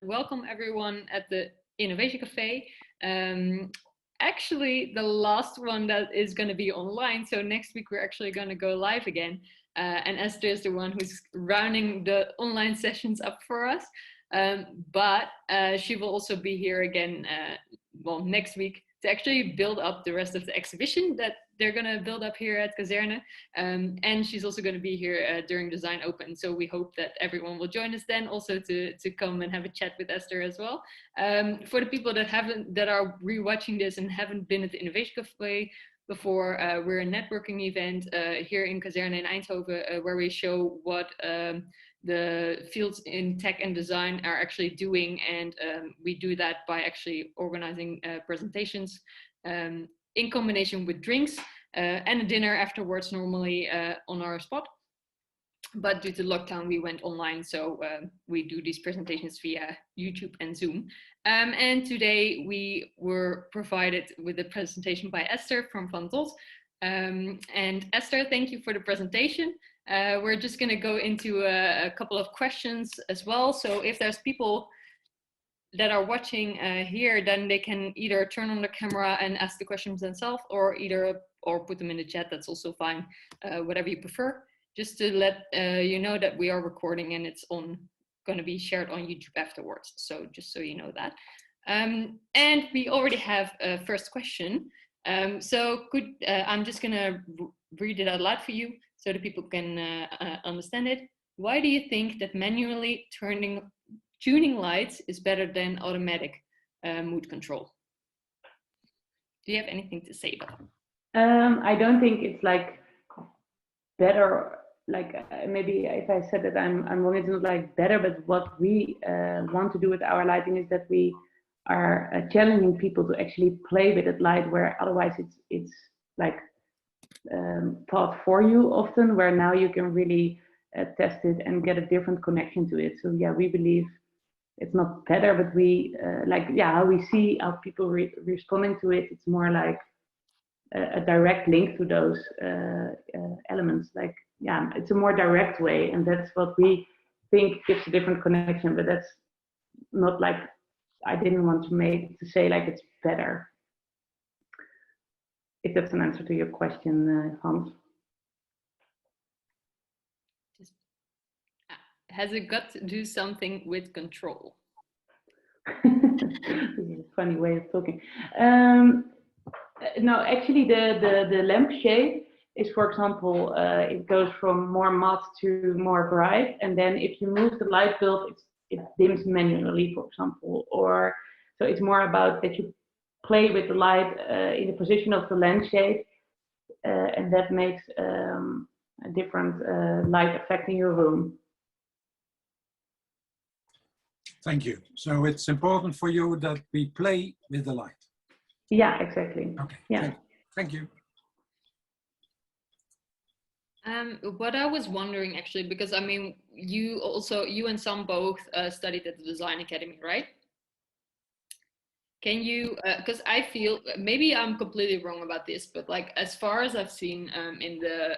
Welcome everyone at the Innovation Cafe. Actually, the last one that is going to be online. So next week we're actually going to go live again. And Esther is the one who's rounding the online sessions up for us. But she will also be here again, next week to actually build up the rest of the exhibition that they're going to build up here at Kazerne. And she's also going to be here during Design Open. So we hope that everyone will join us then also to come and have a chat with Esther as well. For the people that are rewatching this and haven't been at the Innovation Cafe before, we're a networking event here in Kazerne in Eindhoven where we show what the fields in tech and design are actually doing, and we do that by actually organizing presentations in combination with drinks and a dinner afterwards, normally on our spot. But due to lockdown, we went online, so we do these presentations via YouTube and Zoom. And today we were provided with a presentation by Esther from Vantot. And Esther, thank you for the presentation. We're just going to go into a couple of questions as well. So if there's people that are watching here, then they can either turn on the camera and ask the questions themselves, or put them in the chat. That's also fine, whatever you prefer. Just to let you know that we are recording and it's going to be shared on YouTube afterwards. So just so you know that. And we already have a first question. I'm just going to read it out loud for you so that people can understand it. Why do you think that manually tuning lights is better than automatic mood control? Do you have anything to say about it? I don't think it's like better, like maybe if I said that I'm wrong, it's not like better, but what we want to do with our lighting is that we are challenging people to actually play with that light, where otherwise it's like thought for you often, where now you can really test it and get a different connection to it. So yeah, we believe it's not better, but we how we see how people responding to it, it's more like a direct link to those elements. Like, yeah, it's a more direct way, and that's what we think gives a different connection. But that's not like, I didn't want to say like it's better. If that's an answer to your question, Hans. Has it got to do something with control? This is a funny way of talking. No, actually, the lamp shade is, for example, it goes from more matte to more bright, and then if you move the light bulb, it dims manually, for example. Or so it's more about that you play with the light in the position of the lampshade, and that makes a different light effect in your room. Thank you. So it's important for you that we play with the light. Yeah, exactly. Okay. Yeah. Thank you. What I was wondering actually, because I mean, you and Sam both studied at the Design Academy, right? Can you, because I feel, maybe I'm completely wrong about this, but like as far as I've seen in the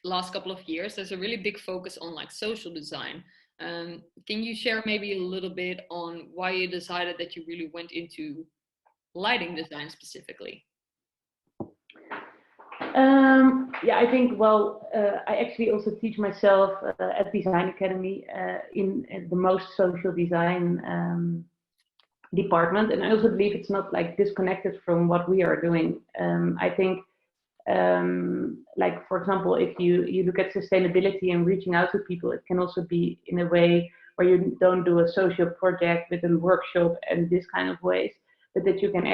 last couple of years, there's a really big focus on like social design. Can you share maybe a little bit on why you decided that you really went into lighting design specifically? Yeah, I think, well, I actually also teach myself at Design Academy in the most social design department, and I also believe it's not like disconnected from what we are doing. I think, like for example, if you look at sustainability and reaching out to people, it can also be in a way where you don't do a social project with a workshop and this kind of ways, but that you can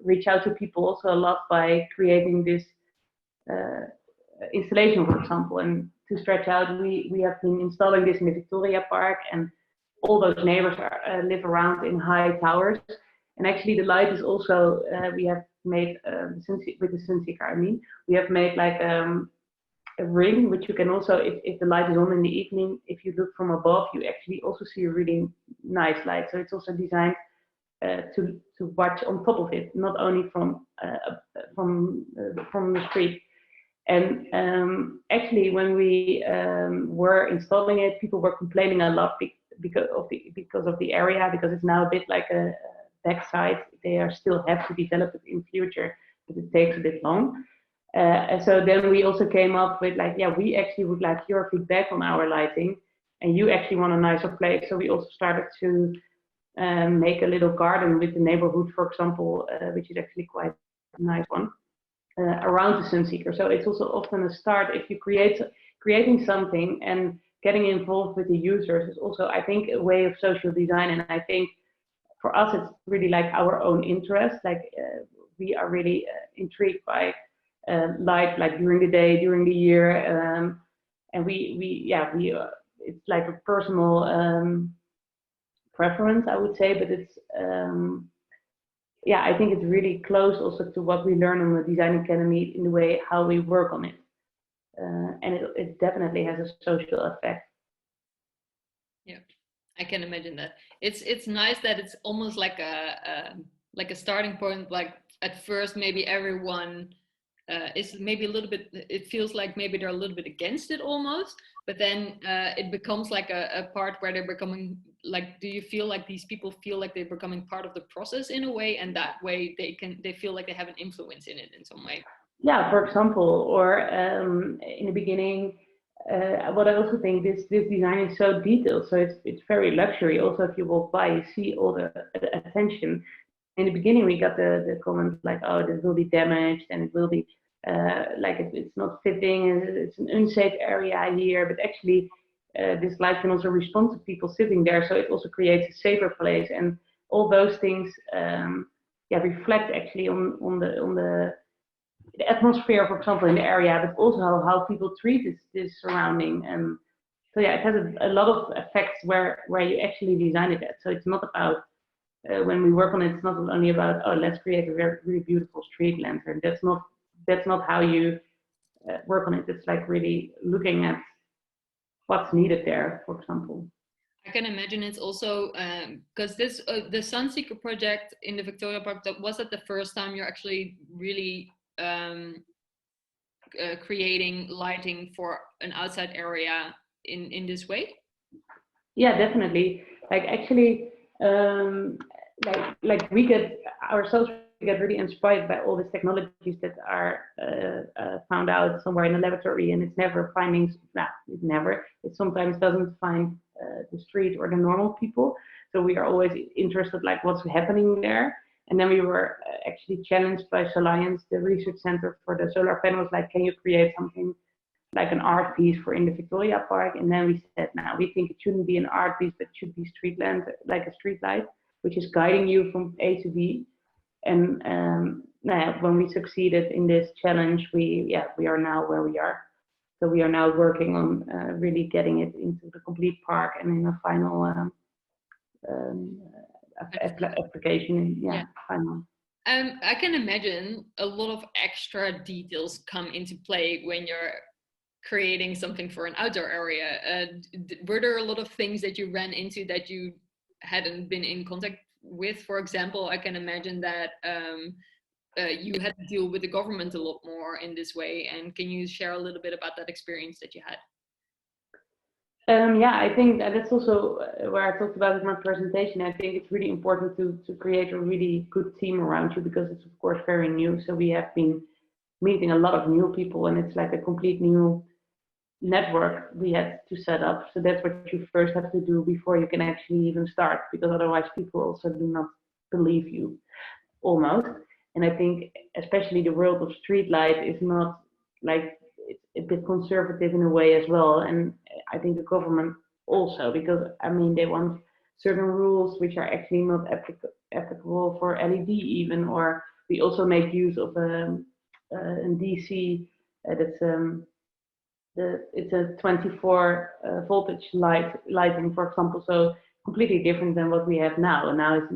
reach out to people also a lot by creating this installation, for example. And to stretch out, we have been installing this in the Victoria Park, and all those neighbors live around in high towers. And actually the light is also, we have made, with the Sunseeker, I mean, we have made like a ring, which you can also, if the light is on in the evening, if you look from above, you actually also see a really nice light. So it's also designed to watch on top of it, not only from the street. And actually, when we were installing it, people were complaining a lot because of the area, because it's now a bit like a backside. They are still have to develop it in future, but it takes a bit long. And so then we also came up with like, yeah, we actually would like your feedback on our lighting, and you actually want a nicer place. So we also started to make a little garden with the neighborhood, for example, which is actually quite a nice one, around the Sunseeker. So it's also often a start if you creating something and getting involved with the users is also, I think, a way of social design. And I think for us, it's really like our own interest. Like we are really intrigued by light, like during the day, during the year, and it's like a personal preference, I would say, but it's I think it's really close also to what we learn on the Design Academy in the way how we work on it, and it definitely has a social effect. Yeah, I can imagine that. It's nice that it's almost like a starting point. Like at first, maybe everyone is maybe a little bit. It feels like maybe they're a little bit against it almost, but then it becomes like a part where they're becoming like. Do you feel like these people feel like they're becoming part of the process in a way, and that way they feel like they have an influence in it in some way? Yeah, for example, or in the beginning. What I also think this design is so detailed, so it's very luxury. Also, if you walk by, you see all the attention. In the beginning, we got the comments like, "Oh, this will be damaged, and it will be like it's not fitting. It's an unsafe area here." But actually, this light can also respond to people sitting there, so it also creates a safer place. And all those things, reflect actually on the atmosphere, for example, in the area, but also how people treat this surrounding. And so yeah, it has a lot of effects where you actually design it at. So it's not about when we work on it, it's not only about, oh, let's create a very really beautiful street lantern. That's not how you work on it. It's like really looking at what's needed there, for example. I can imagine it's also because this the Sunseeker project in the Victoria Park, was that the first time you're actually really creating lighting for an outside area in this way? Yeah, definitely. Like actually, like we get ourselves get really inspired by all these technologies that are found out somewhere in the laboratory, and it's never finding. It sometimes doesn't find the street or the normal people. So we are always interested, like what's happening there. And then we were actually challenged by Alliance, the research center for the solar panels, like, can you create something like an art piece for in the Victoria Park? And then we said, now we think it shouldn't be an art piece, but it should be street lamp, like a street light, which is guiding you from A to B. And when we succeeded in this challenge, we are now where we are. So we are now working on really getting it into the complete park and in a final application. Final. I can imagine a lot of extra details come into play when you're creating something for an outdoor area. Were there a lot of things that you ran into that you hadn't been in contact with? For example, I can imagine that you had to deal with the government a lot more in this way. And can you share a little bit about that experience that you had? I think that's also where I talked about in my presentation. I think it's really important to create a really good team around you, because it's of course very new. So we have been meeting a lot of new people, and it's like a complete new network we had to set up. So that's what you first have to do before you can actually even start, because otherwise people also do not believe you, almost. And I think especially the world of streetlight is not like, it's a bit conservative in a way as well. And I think the government also, because I mean they want certain rules which are actually not applicable for LED even. Or we also make use of a DC that's it's a 24 voltage lighting, for example. So completely different than what we have now. And now it's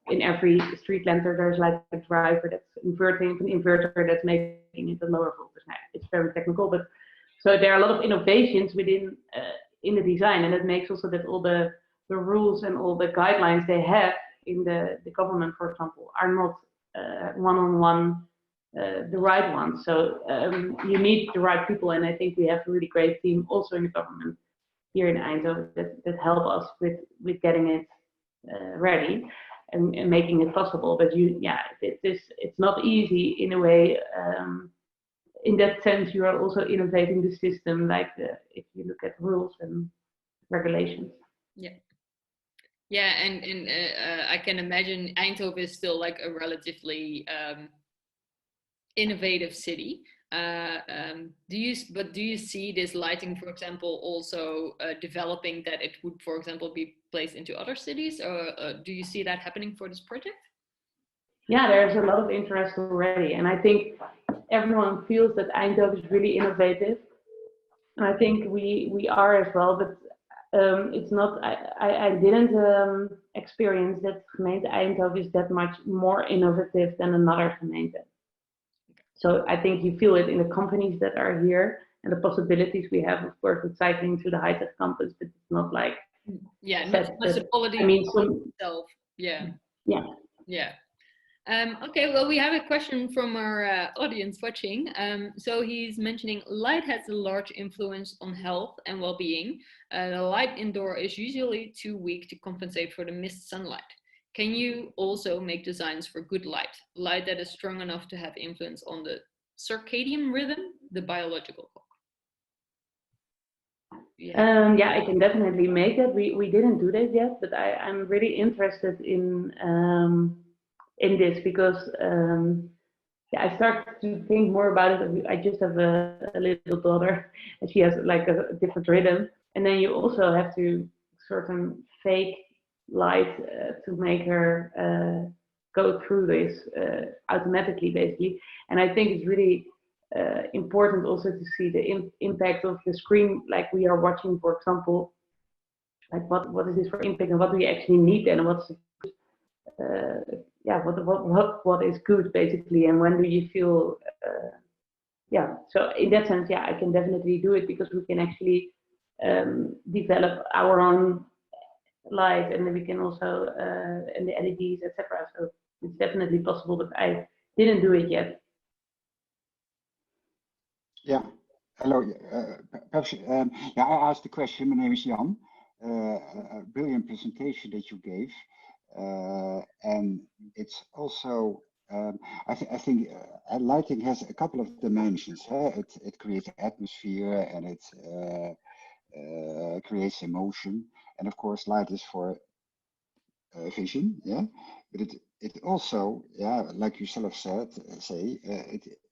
in every street lantern there's like a driver that's inverting an inverter that's making it a lower voltage. Now, it's very technical, but so there are a lot of innovations within in the design, and it makes also that all the rules and all the guidelines they have in the government, for example, are not one-on-one the right ones. So you need the right people, and I think we have a really great team also in the government here in Eindhoven that help us with getting it ready and making it possible. But it's not easy in a way. In that sense, you are also innovating the system, like if you look at rules and regulations. Yeah. Yeah, and I can imagine Eindhoven is still like a relatively innovative city. Do you see this lighting, for example, also developing, that it would, for example, be placed into other cities, or do you see that happening for this project? Yeah, there's a lot of interest already, and I think everyone feels that Eindhoven is really innovative, and I think we are as well. But it's not. I didn't experience that gemeente Eindhoven is that much more innovative than another gemeente. So I think you feel it in the companies that are here and the possibilities we have, of course, with cycling to the high-tech campus, but it's not like municipality. I mean, itself. Yeah. Yeah. Okay, well, we have a question from our audience watching. So he's mentioning light has a large influence on health and well-being. The light indoor is usually too weak to compensate for the missed sunlight. Can you also make designs for good light that is strong enough to have influence on the circadian rhythm, the biological clock? Yeah, I can definitely make it. We didn't do that yet, but I'm really interested in this because I started to think more about it. I just have a little daughter, and she has like a different rhythm, and then you also have to certain fake light to make her go through this automatically, basically. And I think it's really important also to see the impact of the screen, like we are watching, for example, like what is this for impact, and what do you actually need, and what's what is good, basically, and when do you feel so in that sense, I can definitely do it, because we can actually develop our own light, and then we can also and the LEDs, etc. So it's definitely possible, but I didn't do it yet. Yeah, hello. Perhaps I asked the question. My name is Jan. A brilliant presentation that you gave, and it's also I think lighting has a couple of dimensions. It creates atmosphere, and it creates emotion, and of course light is for vision. Yeah, but it also, like you yourself said,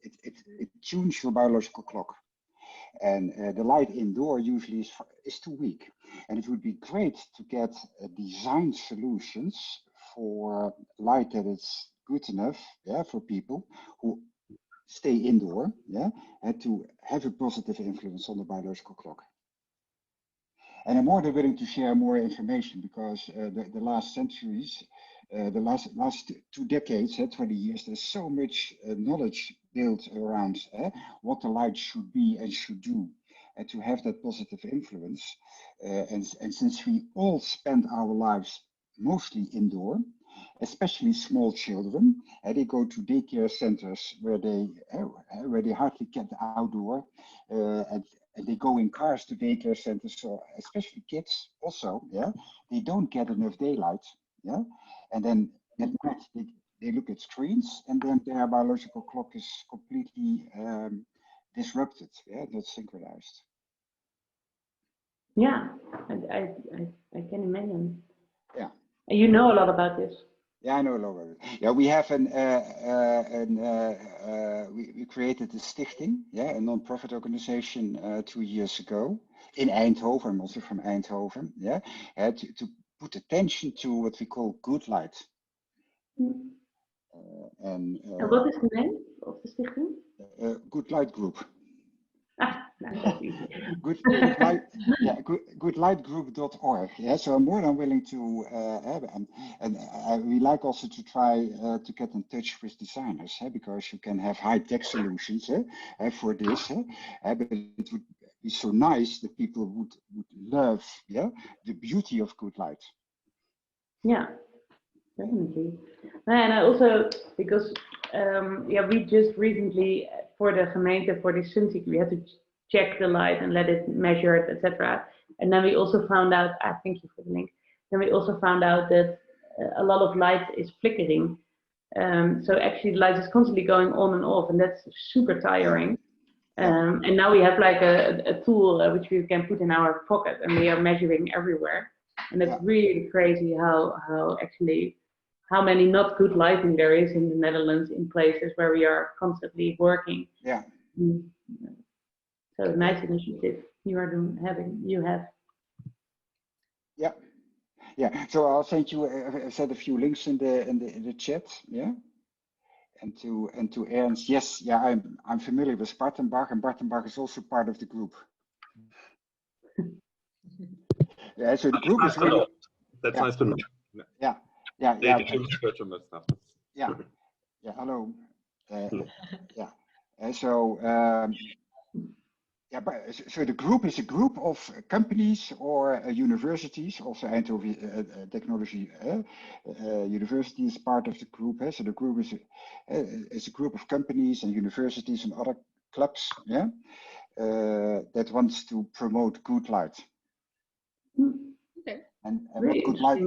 it tunes your biological clock. And the light indoor usually is too weak. And it would be great to get design solutions for light that is good enough, for people who stay indoor, and to have a positive influence on the biological clock. And I'm more than willing to share more information, because the last centuries, the last 2 decades, 20 years, there's so much knowledge built around what the light should be and should do, and to have that positive influence. And since we all spend our lives mostly indoor, especially small children, they go to daycare centers where they hardly get outdoor, and they go in cars to daycare centers. So especially kids also, they don't get enough daylight, and then at night they look at screens, and then their biological clock is completely disrupted, not synchronized. Yeah, I can imagine. Yeah. And you know a lot about this. Yeah, I know a lot about it. Yeah, we have we created a stichting, a non-profit organization 2 years ago in Eindhoven. I'm also from Eindhoven, to put attention to what we call good light. And what is the name of the stichting? Good Light Group. Goodlightgroup.org. So I'm more than willing to we like also to try to get in touch with designers, because you can have high-tech solutions for this, but it would be so nice that people would love the beauty of good light. Yeah, definitely. And I also, because we just recently for the gemeente, for the Sunseeker, we had to check the light and let it measure it, etc. And then we also found out, thank you for the link. Then we also found out that a lot of light is flickering. So actually the light is constantly going on and off, and that's super tiring. And now we have like a tool which we can put in our pocket, and we are measuring everywhere. And it's really crazy how many not good lighting there is in the Netherlands in places where we are constantly working. Yeah. So nice initiative you have. Yeah. Yeah. So I'll send you a few links in the chat. Yeah. And to Ernst, yes, yeah, I'm familiar with Bartenbach, and Bartenbach is also part of the group. Yeah, so the group is really. That's nice to know. Yeah. Yeah. Hello. So the group is a group of companies or universities. Also, Eindhoven Technology University is part of the group. So the group is a group of companies and universities and other clubs. Yeah, that wants to promote good light. Okay. And what good light?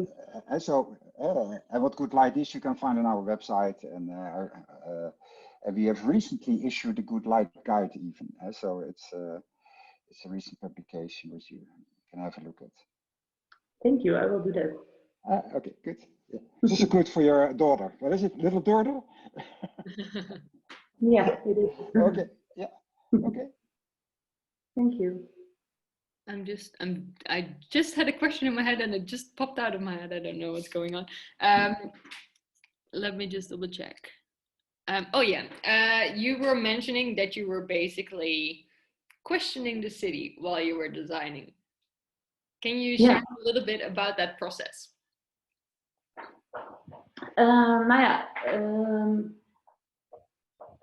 And what good light is, you can find on our website, and we have recently issued a good light guide even. So it's a recent publication which you can have a look at. Thank you. I will do that. Okay, good. Yeah. This is good for your daughter. What is it, little daughter? Yeah, it is. Okay. Yeah. Okay. Thank you. I just had a question in my head and it just popped out of my head. I don't know what's going on. Let me just double check. You were mentioning that you were basically questioning the city while you were designing. Can you share a little bit about that process?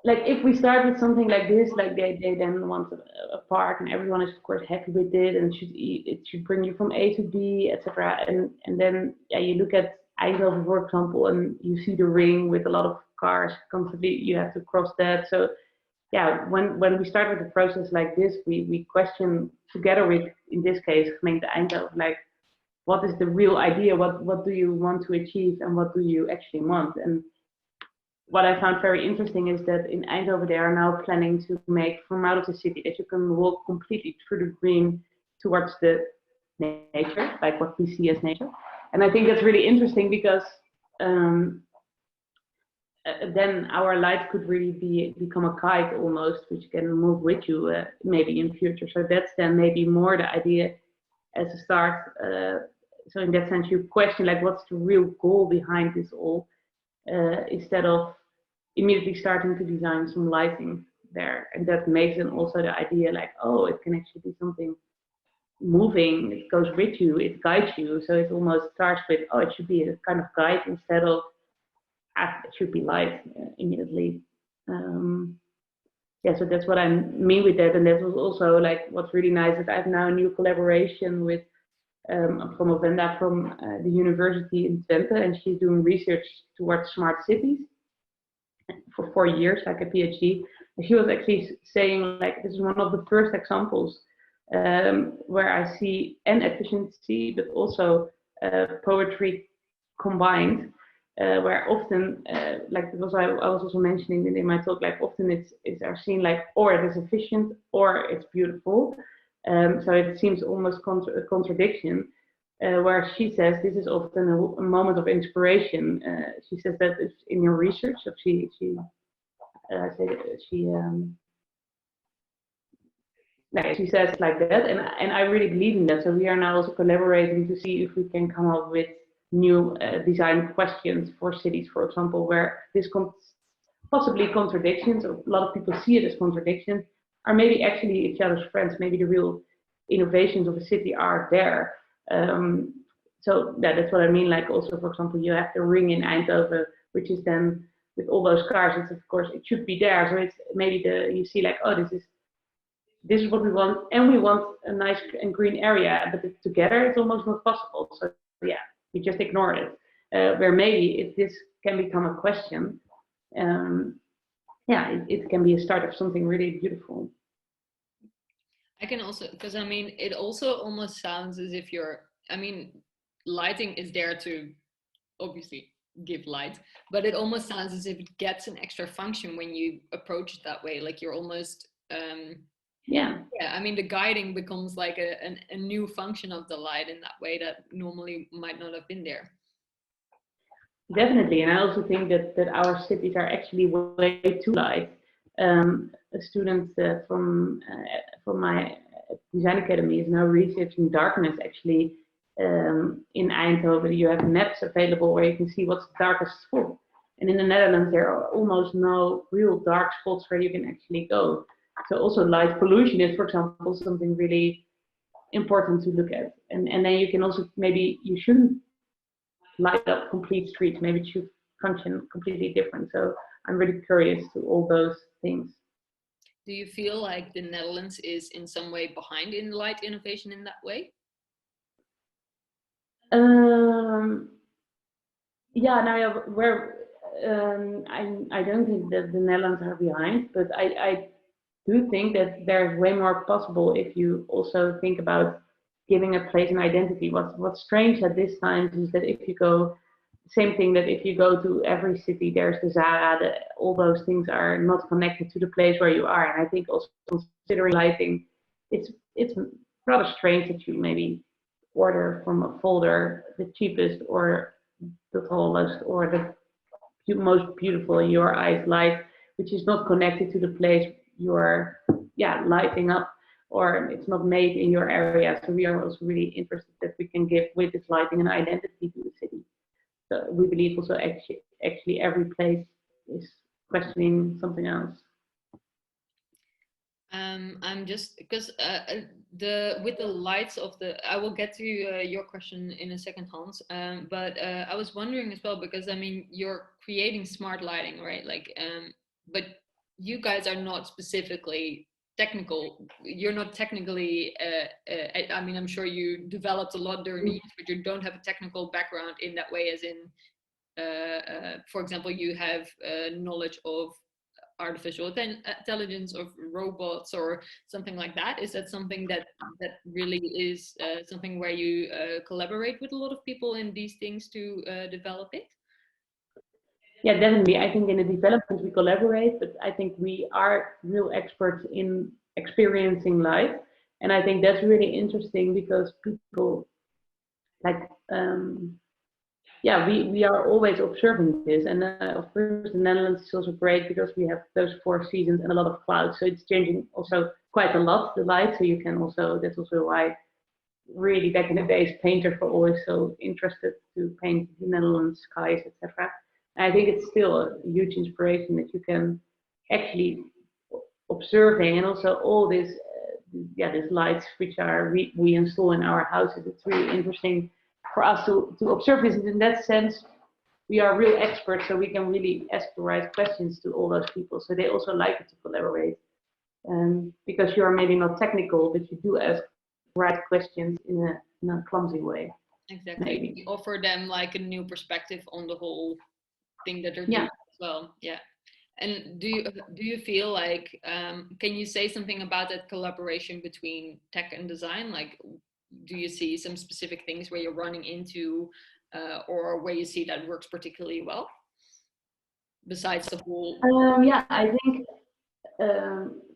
Like if we start with something like this, like they then want a park, and everyone is of course happy with it, and it should bring you from A to B, etc. And then you look at Eindhoven, for example, and you see the ring with a lot of cars constantly. You have to cross that. So when we start with a process like this, we question together with, in this case, gemeente Eindhoven, like what is the real idea? What do you want to achieve, and what do you actually want? And what I found very interesting is that in Eindhoven they are now planning to make from out of the city that you can walk completely through the green towards the nature, like what we see as nature. And I think that's really interesting because then our light could really become a kite almost, which can move with you maybe in future. So that's then maybe more the idea as a start. So in that sense, you question like what's the real goal behind this all, instead of immediately starting to design some lighting there. And that makes then also the idea like, oh, it can actually be something moving, it goes with you, it guides you. So it almost starts with, oh, it should be a kind of guide instead of it should be light immediately. So that's what I mean with that. And that was also like what's really nice that I have now a new collaboration with from a vendor from the university in Twente, and she's doing research towards smart cities for 4 years, like a PhD. And she was actually saying like this is one of the first examples where I see an efficiency but also poetry combined, where often like because I was also mentioning in my talk, like often it's are seen like or it is efficient or it's beautiful. So it seems almost a contradiction, where she says this is often a moment of inspiration. She says that it's in your research. So she says like that, and I really believe in that. So we are now also collaborating to see if we can come up with new design questions for cities, for example, where this possibly contradictions, or a lot of people see it as contradictions, are maybe actually each other's friends. Maybe the real innovations of a city are there. So that's what I mean. Like also, for example, you have the ring in Eindhoven, which is then with all those cars. It's of course it should be there. So it's maybe you see like, oh, this is what we want, and we want a nice and green area, but together it's almost not possible. So we just ignore it. Where maybe if this can become a question, it can be a start of something really beautiful. I can also, because I mean, it also almost sounds as if I mean, lighting is there to obviously give light, but it almost sounds as if it gets an extra function when you approach it that way. Like you're almost, yeah, I mean, the guiding becomes like a new function of the light in that way that normally might not have been there. definitely. And I also think that our cities are actually way too light. A student from my design academy is now researching darkness actually. In Eindhoven, you have maps available where you can see what's the darkest spot. And in the Netherlands, there are almost no real dark spots where you can actually go. So also light pollution is, for example, something really important to look at. And then you can also, maybe you shouldn't light up complete streets, maybe it should function completely different. So I'm really curious to all those things. Do you feel like the Netherlands is in some way behind in light innovation in that way? Yeah, now where I don't think that the Netherlands are behind, but I do think that there's way more possible if you also think about giving a place an identity. What's strange at this time is that if you go, same thing that if you go to every city, there's the Zara, all those things are not connected to the place where you are. And I think also considering lighting, it's rather strange that you maybe order from a folder the cheapest or the tallest or the most beautiful in your eyes light, which is not connected to the place you're lighting up, or it's not made in your area. So we are also really interested that we can give with this lighting an identity to the city. So we believe also actually every place is questioning something else. I'm just because with the lights of I will get to your question in a second, Hans. But I was wondering as well because I mean you're creating smart lighting, right? Like, but you guys are not specifically technical. You're not technically. I mean, I'm sure you developed a lot during the years, but you don't have a technical background in that way. As in, for example, you have knowledge of artificial intelligence, of robots or something like that. Is that something that really is something where you collaborate with a lot of people in these things to develop it? Yeah, definitely. I think in the development we collaborate, but I think we are real experts in experiencing life. And I think that's really interesting because people like we are always observing this, and of course the Netherlands is also great because we have those 4 seasons and a lot of clouds, so it's changing also quite a lot the light. So you can also, that's also why really back in the days painters were always so interested to paint the Netherlands skies, etc. I think it's still a huge inspiration that you can actually observing, and also all this these lights which are we install in our houses. It's really interesting for us to observe this. And in that sense, we are real experts, so we can really ask the right questions to all those people. So they also like it to collaborate. Because you are maybe not technical, but you do ask the right questions in a clumsy way. Exactly. Maybe. You offer them like a new perspective on the whole thing that they're doing as well. Yeah. And do you feel like, can you say something about that collaboration between tech and design? Like, do you see some specific things where you're running into or where you see that works particularly well? Besides the whole... I think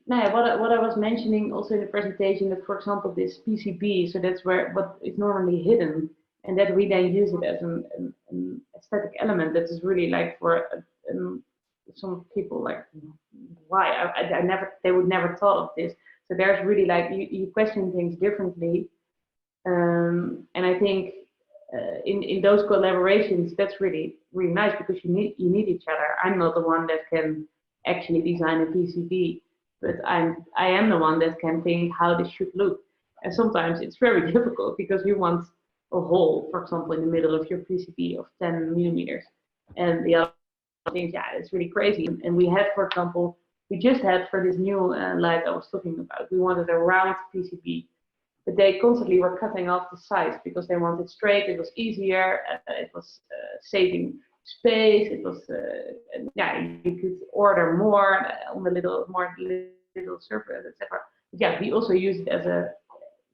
what I was mentioning also in the presentation, that for example this PCB, so that's what is normally hidden, and that we then use it as an aesthetic element that is really like for some people like, why they would never thought of this. So there's really like you question things differently, and I think in those collaborations that's really nice because you need each other. I'm not the one that can actually design a PCB, but I am the one that can think how this should look. And sometimes it's very difficult because you want a hole, for example, in the middle of your PCB of 10 millimeters, and the other things, it's really crazy. And we had, for example, we just had for this new light I was talking about, we wanted a round PCB, but they constantly were cutting off the sides because they wanted straight. It was easier. It was saving space. It was you could order more on the little surface, etc. yeah, we also use it as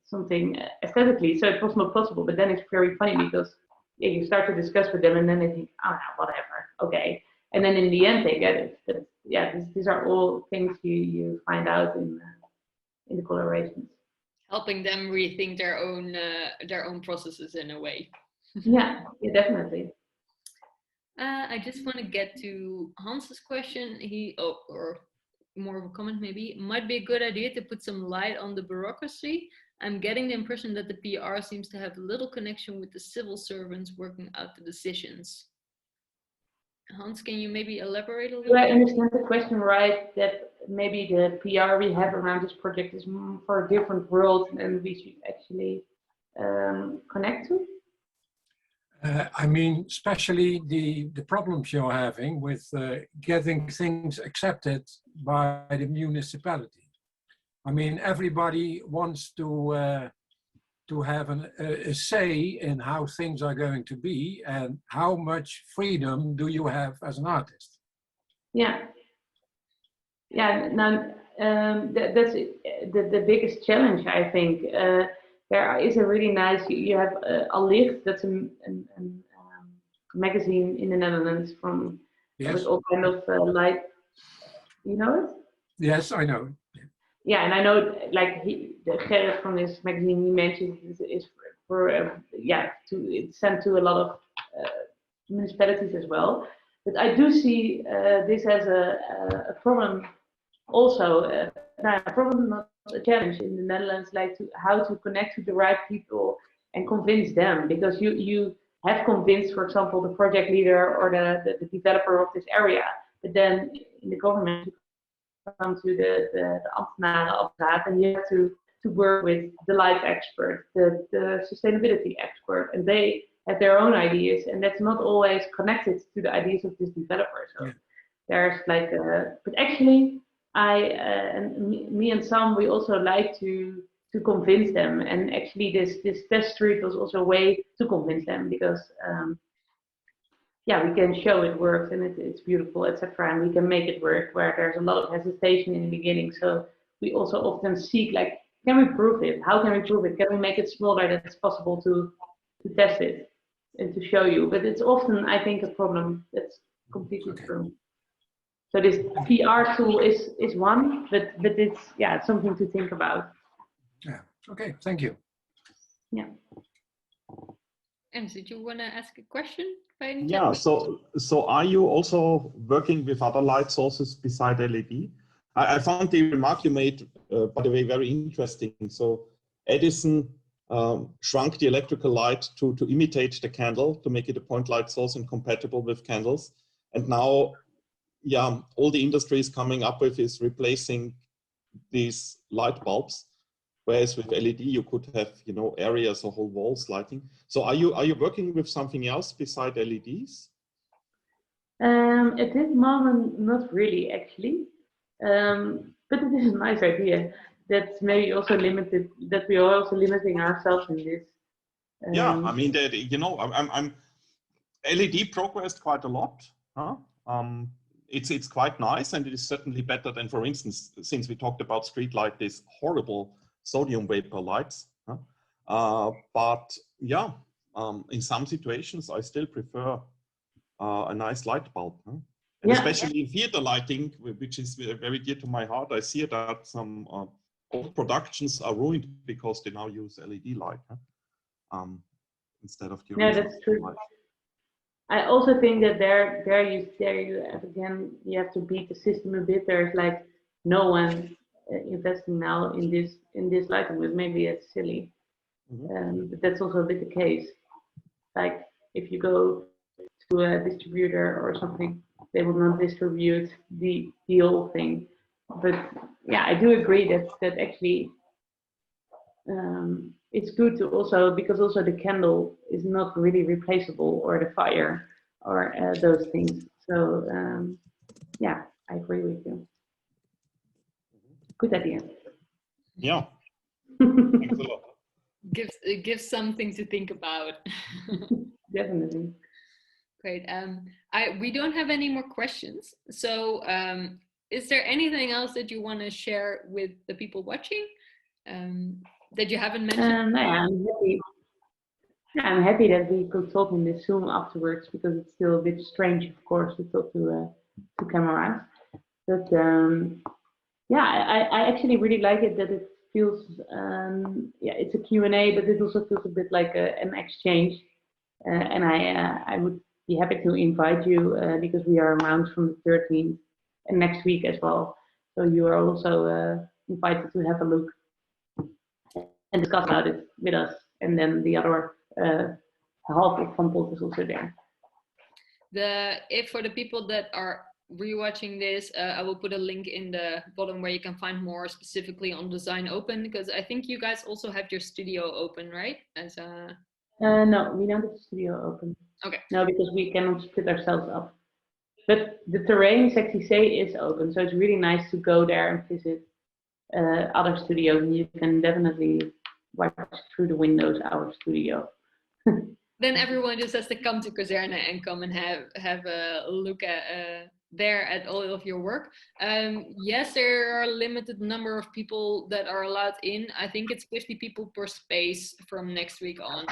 something aesthetically, so it was not possible. But then it's very funny because you start to discuss with them, and then they think, oh, whatever, okay. And then in the end, they get it. But yeah, these are all things you find out in the collaborations. Helping them rethink their own processes in a way. Yeah, definitely. I just want to get to Hans's question. Or more of a comment maybe. Might be a good idea to put some light on the bureaucracy. I'm getting the impression that the PR seems to have little connection with the civil servants working out the decisions. Hans, can you maybe elaborate a little bit? Do I understand the question right, that maybe the PR we have around this project is for a different world and we should actually connect to? I mean, especially the problems you're having with getting things accepted by the municipality. I mean, everybody wants to have a say in how things are going to be, and how much freedom do you have as an artist? Yeah. Now that's the biggest challenge, I think. There is a really nice, you have Licht, that's a magazine in the Netherlands from, yes, with all kind of light. You know it? Yes, I know. Yeah, and I know, like, the Gerrit from this magazine he mentioned is for it's sent to a lot of municipalities as well. But I do see this as a problem also, a problem, not a challenge in the Netherlands, like how to connect to the right people and convince them, because you have convinced, for example, the project leader or the developer of this area, but then in the government you come to the ambtenarenapparaat and you have to work with the light expert, the sustainability expert, and they have their own ideas, and that's not always connected to the ideas of this developer. So yeah, there's like but actually me and Sam, we also like to convince them, and actually this test street was also a way to convince them, because yeah, we can show it works and it's beautiful, etc., and we can make it work where there's a lot of hesitation in the beginning. So we also often seek, like, can we prove it? How can we prove it? Can we make it smaller that it's possible to test it and to show you? But it's often, I think, a problem. That's completely true. So this PR tool is one, but it's, yeah, it's something to think about. Yeah. Okay. Thank you. Yeah. And did you want to ask a question? Yeah. So are you also working with other light sources beside LED? I found the remark you made, by the way, very interesting. So Edison shrunk the electrical light to imitate the candle, to make it a point light source and compatible with candles. And now, yeah, all the industry is coming up with is replacing these light bulbs. Whereas with LED, you could have, you know, areas or whole walls lighting. So are you working with something else beside LEDs? At this moment, not really, actually. But it is a nice idea. That's maybe also limited, that we are also limiting ourselves in this. Yeah, I mean, that, you know, I'm LED progressed quite a lot. Huh? It's quite nice, and it is certainly better than, for instance, since we talked about street light, these horrible sodium vapor lights. Huh? But yeah, in some situations, I still prefer a nice light bulb. Huh? And yeah, especially in theater lighting, which is very dear to my heart, I see that some old productions are ruined because they now use LED light, huh? Instead of the original. Yeah, that's true. Light. I also think that there you again, you have to beat the system a bit. There's like no one investing now in this lighting, but maybe it's silly. But that's also a bit the case. Like if you go to a distributor or something, they will not distribute the whole thing. But yeah, I do agree that actually it's good to also, because also the candle is not really replaceable, or the fire, or those things. So yeah, I agree with you. Good idea. Yeah. Thanks a lot. Gives something to think about. Definitely. Great. We don't have any more questions. So is there anything else that you want to share with the people watching that you haven't mentioned? I'm happy. Yeah, I'm happy that we could talk in this Zoom afterwards, because it's still a bit strange, of course, to talk to cameras. But yeah, I actually really like it that it feels, yeah, it's a Q&A, but it also feels a bit like an exchange. And I would be happy to invite you because we are around from the 13th and next week as well. So you are also invited to have a look and discuss about it with us. And then the other half of Vantot is also there. If for the people that are rewatching this, I will put a link in the bottom where you can find more specifically on Design Open, because I think you guys also have your studio open, right? As a no, we don't have the studio open. Okay. No, because we cannot split ourselves up. But the terrain, Sexy Say, is open, so it's really nice to go there and visit other studios, and you can definitely watch through the windows our studio. Then everyone just has to come to Kazerne and come and have a look at there at all of your work. Yes, there are a limited number of people that are allowed in. I think it's 50 people per space from next week on,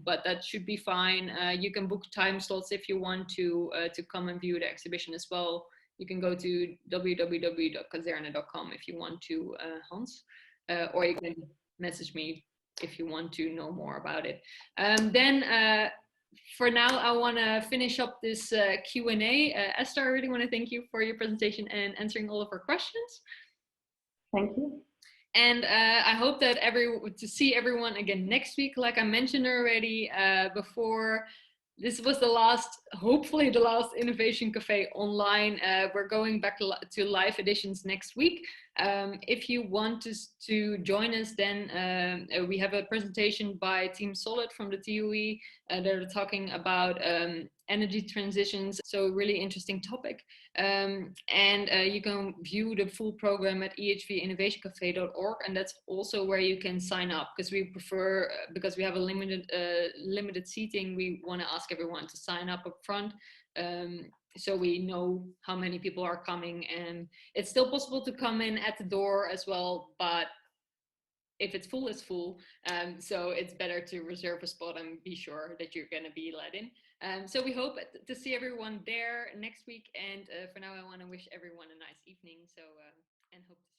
but that should be fine. You can book time slots if you want to come and view the exhibition as well. You can go to www.kazerne.com if you want to, Hans, or you can message me if you want to know more about it. Then for now, I want to finish up this Q&A. Esther, I really want to thank you for your presentation and answering all of our questions. Thank you. And I hope that to see everyone again next week. Like I mentioned already before, this was the last, hopefully the last Innovation Cafe online. We're going back to live editions next week. If you want to join us, then we have a presentation by Team Solid from the TUE. They're talking about energy transitions, so really interesting topic. And you can view the full program at ehvinnovationcafe.org, and that's also where you can sign up, because we prefer, because we have a limited seating, we want to ask everyone to sign up front. So we know how many people are coming, and it's still possible to come in at the door as well, but if it's full, it's full. So it's better to reserve a spot and be sure that you're going to be let in. So we hope to see everyone there next week. And for now, I want to wish everyone a nice evening. So and hope to see